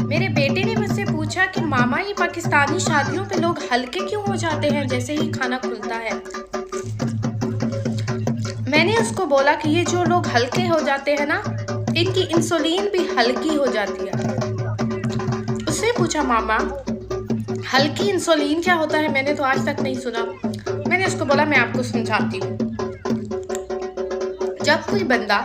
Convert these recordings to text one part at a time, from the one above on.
मेरे बेटे ने मुझसे पूछा कि मामा ये पाकिस्तानी शादियों पे लोग हल्के क्यों हो जाते हैं जैसे ही खाना खुलता है। मैंने उसको बोला कि ये जो लोग हल्के हो जाते हैं ना, इनकी इंसुलिन भी हल्की हो जाती है। उससे पूछा मामा हल्की इंसुलिन क्या होता है, मैंने तो आज तक नहीं सुना। मैंने उसको बोला मैं आपको समझाती हूँ। जब कोई बंदा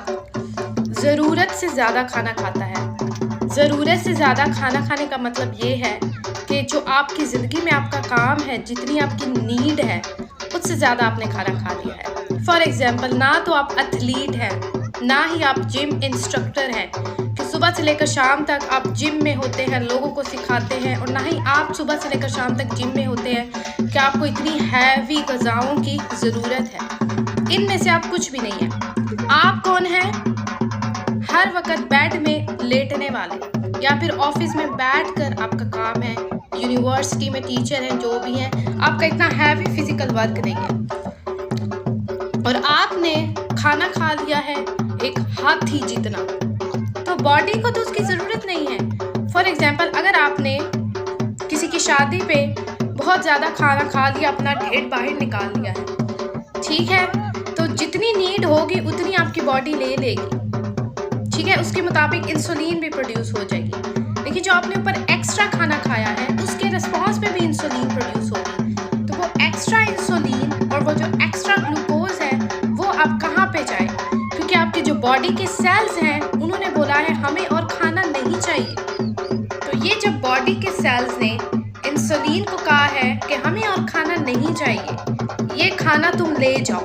ज़रूरत से ज़्यादा खाना खाता है, ज़रूरत से ज़्यादा खाना खाने का मतलब ये है कि जो आपकी ज़िंदगी में आपका काम है, जितनी आपकी नीड है, उससे ज़्यादा आपने खाना खा लिया है। फॉर एग्ज़ाम्पल, ना तो आप एथलीट हैं, ना ही आप जिम इंस्ट्रक्टर हैं कि सुबह से लेकर शाम तक आप जिम में होते हैं, लोगों को सिखाते हैं, और ना ही आप सुबह से लेकर शाम तक जिम में होते हैं कि आपको इतनी हैवी ग़िज़ाओं की ज़रूरत है। इनमें से आप कुछ भी नहीं है। आप कौन हैं? हर वक्त बेड में लेटने वाले, या फिर ऑफिस में बैठकर आपका काम है, यूनिवर्सिटी में टीचर हैं, जो भी हैं, आपका इतना हैवी फिजिकल वर्क नहीं है, और आपने खाना खा लिया है एक हाथी जितना, तो बॉडी को तो उसकी ज़रूरत नहीं है। फॉर एग्जांपल, अगर आपने किसी की शादी पे बहुत ज़्यादा खाना खा लिया, अपना ढेर बाहर निकाल लिया है, ठीक है, तो जितनी नीड होगी उतनी आपकी बॉडी ले लेगी, ठीक है, उसके मुताबिक इंसुलिन भी प्रोड्यूस हो जाएगी। लेकिन जो आपने ऊपर एक्स्ट्रा खाना खाया है, उसके रिस्पॉन्स पे भी इंसुलिन प्रोड्यूस होगी, तो वो एक्स्ट्रा इंसुलिन और वो जो एक्स्ट्रा ग्लूकोज है वो अब कहाँ पे जाए? क्योंकि आपके जो बॉडी के सेल्स हैं उन्होंने बोला है हमें और खाना नहीं चाहिए। तो ये जब बॉडी के सेल्स ने इंसुलिन को कहा है कि हमें और खाना नहीं चाहिए, ये खाना तुम ले जाओ,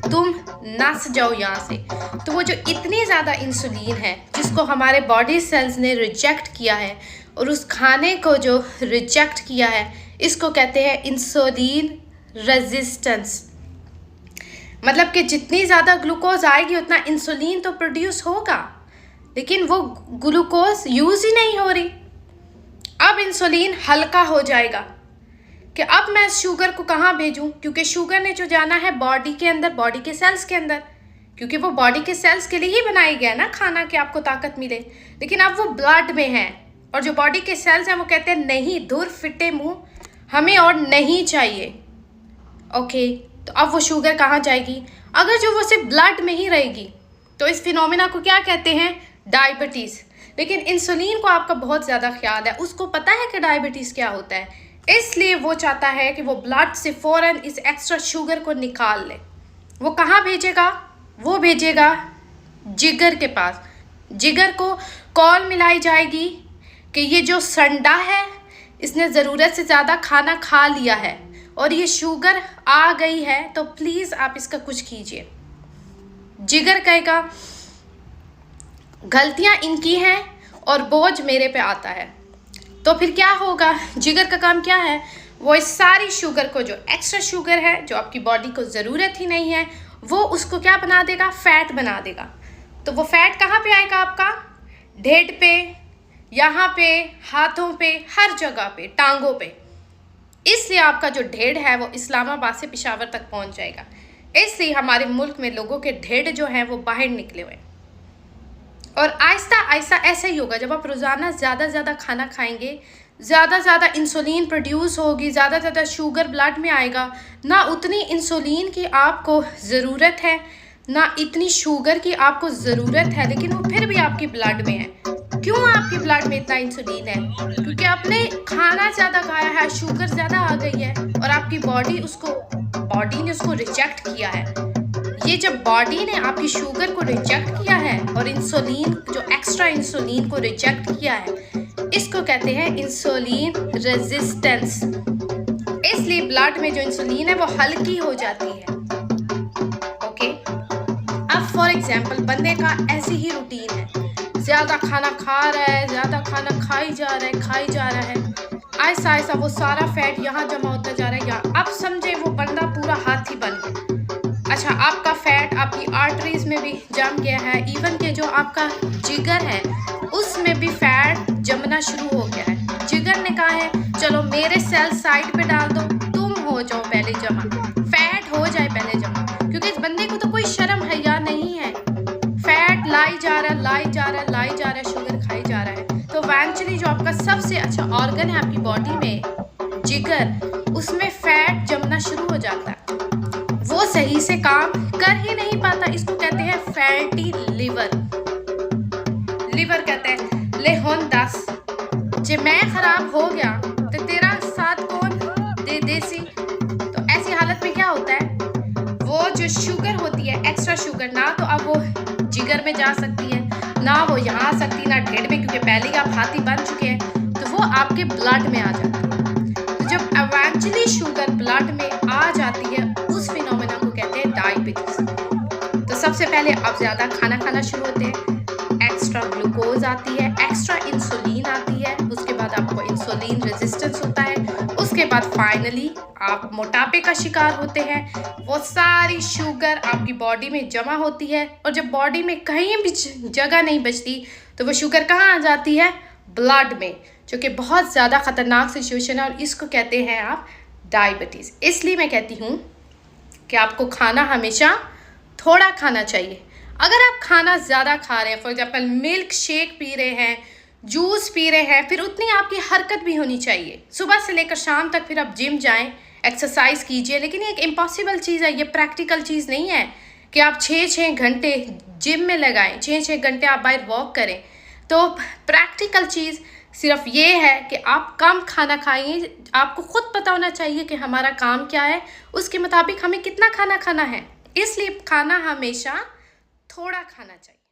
तुम नस जाओ यहाँ से, तो वो जो इतनी ज़्यादा इंसुलिन है जिसको हमारे बॉडी सेल्स ने रिजेक्ट किया है, और उस खाने को जो रिजेक्ट किया है इसको कहते हैं इंसुलिन रेजिस्टेंस। मतलब कि जितनी ज़्यादा ग्लूकोज आएगी उतना इंसुलिन तो प्रोड्यूस होगा, लेकिन वो ग्लूकोज यूज़ ही नहीं हो रही। अब इंसुलिन हल्का हो जाएगा कि अब मैं शुगर को कहाँ भेजूं, क्योंकि शुगर ने जो जाना है बॉडी के अंदर, बॉडी के सेल्स के अंदर, क्योंकि वो बॉडी के सेल्स के लिए ही बनाया गया है ना खाना, कि आपको ताकत मिले। लेकिन अब वो ब्लड में है, और जो बॉडी के सेल्स हैं वो कहते हैं नहीं, दूर फिटे मुंह, हमें और नहीं चाहिए। ओके, तो अब वो शुगर कहाँ जाएगी? अगर जो वो सिर्फ ब्लड में ही रहेगी तो इस फिनोमिना को क्या कहते हैं? डायबिटीज़। लेकिन इंसुलिन को आपका बहुत ज़्यादा ख्याल है, उसको पता है कि डायबिटीज़ क्या होता है, इसलिए वो चाहता है कि वो ब्लड से फ़ौरन इस एक्स्ट्रा शुगर को निकाल ले। वो कहाँ भेजेगा? वो भेजेगा जिगर के पास। जिगर को कॉल मिलाई जाएगी कि ये जो संडा है इसने ज़रूरत से ज़्यादा खाना खा लिया है और ये शुगर आ गई है, तो प्लीज़ आप इसका कुछ कीजिए। जिगर कहेगा गलतियाँ इनकी हैं और बोझ मेरे पे आता है। तो फिर क्या होगा? जिगर का काम क्या है? वो इस सारी शुगर को, जो एक्स्ट्रा शुगर है जो आपकी बॉडी को ज़रूरत ही नहीं है, वो उसको क्या बना देगा? फैट बना देगा। तो वो फैट कहाँ पे आएगा? आपका ढेड पे, यहाँ पे, हाथों पे, हर जगह पे, टांगों पे। इसलिए आपका जो ढेड है वो इस्लामाबाद से पेशावर तक पहुँच जाएगा। इसलिए हमारे मुल्क में लोगों के ढेड जो हैं वो बाहर निकले हुए हैं। और आहिस्ता आहिस्ता ऐसा ही होगा, जब आप रोज़ाना ज़्यादा खाना खाएंगे, ज़्यादा इंसुलिन प्रोड्यूस होगी, ज़्यादा शुगर ब्लड में आएगा, ना उतनी इंसुलिन की आपको ज़रूरत है, ना इतनी शुगर की आपको ज़रूरत है, लेकिन वो फिर भी आपकी ब्लड में है। क्यों आपकी ब्लड में इतना इंसुलिन है? क्योंकि आपने खाना ज़्यादा खाया है, शुगर ज़्यादा आ गई है, और आपकी बॉडी ने उसको रिजेक्ट किया है। ये जब बॉडी ने आपकी शुगर को रिजेक्ट किया है और इंसुलिन, जो एक्स्ट्रा इंसुलिन को रिजेक्ट किया है, इसको कहते हैं इंसुलिन रेजिस्टेंस। इसलिए ब्लड में जो इंसुलिन है वो हल्की हो जाती है। ओके, अब फॉर एग्जांपल बंदे का ऐसी ही रूटीन है, ज़्यादा खाना खा रहा है, ज़्यादा खाना खाई जा रहा है, आहिस्ता आहिस्ता वो सारा फैट यहाँ जमा होता जा रहा है। या अब समझे वो बंदा पूरा हाथी बन गया। अच्छा, आपका फैट आपकी आर्टरीज में भी जम गया है, इवन के जो आपका जिगर है उसमें भी फैट जमना शुरू हो गया है। जिगर ने कहा है चलो मेरे सेल साइड पे डाल दो, तुम हो जाओ पहले जमा, फैट हो जाए पहले जमा, क्योंकि इस बंदे को तो कोई शर्म हया नहीं है। फैट लाई जा रहा है, शुगर खाई जा रहा है, तो इवेंचुअली जो आपका सबसे अच्छा ऑर्गन है आपकी बॉडी में, जिगर, उसमें फैट जमना शुरू हो जाता है, वो सही से काम कर ही नहीं पाता। इसको कहते हैं फैटी लिवर। लिवर कहते हैं ले हुन दस जे मैं खराब हो गया तो तेरा साथ कौन दे देसी। तो ऐसी हालत में क्या होता है, वो जो शुगर होती है, एक्स्ट्रा शुगर, ना तो अब वो जिगर में जा सकती है, ना वो यहाँ आ सकती, ना ढेड में, क्योंकि पहले ही आप हाथी बन चुके हैं, तो वो आपके ब्लड में आ जाती है। तो जब इवेंचुअली शुगर ब्लड में आ जाती है, उस फिनोमेना को कहते हैं डायबिटीज। तो सबसे पहले आप ज़्यादा खाना खाना शुरू होते हैं, एक्स्ट्रा ग्लूकोज आती है, एक्स्ट्रा इंसुलिन आती है, उसके बाद आपको इंसुलिन रेजिस्टेंस होता है, उसके बाद फाइनली आप मोटापे का शिकार होते हैं। वो सारी शुगर आपकी बॉडी में जमा होती है, और जब बॉडी में कहीं भी जगह नहीं बचती तो वो शुगर कहाँ आ जाती है, ब्लड में, जो कि बहुत ज़्यादा ख़तरनाक सिचुएशन है, और इसको कहते हैं आप डायबिटीज़। इसलिए मैं कहती हूँ कि आपको खाना हमेशा थोड़ा खाना चाहिए। अगर आप खाना ज़्यादा खा रहे हैं, for example milk shake P रहे हैं, जूस पी रहे हैं, फिर उतनी आपकी हरकत भी होनी चाहिए। सुबह से लेकर शाम तक फिर आप जिम जाएं, एक्सरसाइज कीजिए, लेकिन ये एक इम्पॉसिबल चीज़ है, ये प्रैक्टिकल चीज़ नहीं है कि आप 6-6 घंटे जिम में लगाएं, 6-6 घंटे आप बाहर वॉक करें। तो प्रैक्टिकल चीज़ सिर्फ ये है कि आप कम खाना खाइए। आपको खुद पता होना चाहिए कि हमारा काम क्या है, उसके मुताबिक हमें कितना खाना खाना है। इसलिए खाना हमेशा थोड़ा खाना चाहिए।